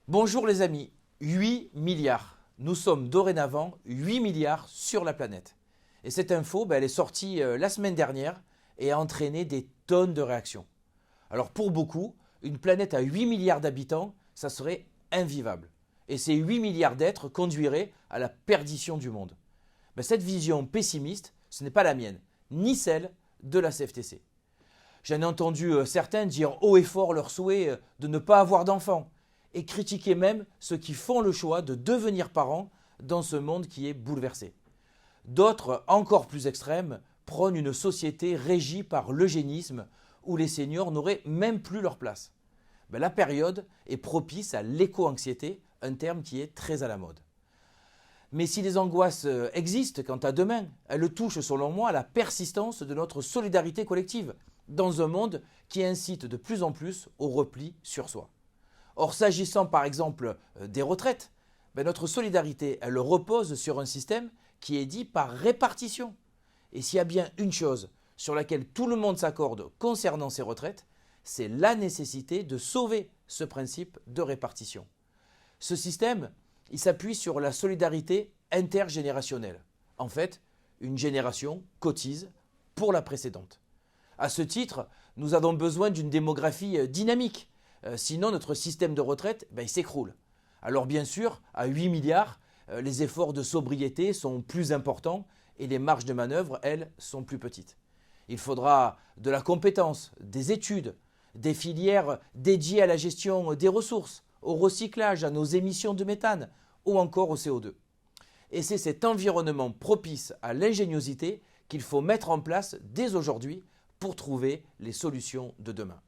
Bonjour les amis, 8 milliards. Nous sommes dorénavant 8 milliards sur la planète. Et cette info, elle est sortie la semaine dernière et a entraîné des tonnes de réactions. Alors pour beaucoup, une planète à 8 milliards d'habitants, ça serait invivable. Et ces 8 milliards d'êtres conduiraient à la perdition du monde. Cette vision pessimiste, ce n'est pas la mienne, ni celle de la CFTC. J'en ai entendu certains dire haut et fort leur souhait de ne pas avoir d'enfants et critiquer même ceux qui font le choix de devenir parents dans ce monde qui est bouleversé. D'autres, encore plus extrêmes, prônent une société régie par l'eugénisme où les seniors n'auraient même plus leur place. La période est propice à l'éco-anxiété, un terme qui est très à la mode. Mais si les angoisses existent quant à demain, elles touchent selon moi à la persistance de notre solidarité collective dans un monde qui incite de plus en plus au repli sur soi. Or, s'agissant par exemple des retraites, notre solidarité, elle repose sur un système qui est dit par répartition. Et s'il y a bien une chose sur laquelle tout le monde s'accorde concernant ces retraites, c'est la nécessité de sauver ce principe de répartition. Ce système, il s'appuie sur la solidarité intergénérationnelle. En fait, une génération cotise pour la précédente. À ce titre, nous avons besoin d'une démographie dynamique. Sinon, notre système de retraite, il s'écroule. Alors bien sûr, à 8 milliards, les efforts de sobriété sont plus importants et les marges de manœuvre, elles, sont plus petites. Il faudra de la compétence, des études, des filières dédiées à la gestion des ressources, au recyclage, à nos émissions de méthane ou encore au CO2. Et c'est cet environnement propice à l'ingéniosité qu'il faut mettre en place dès aujourd'hui pour trouver les solutions de demain.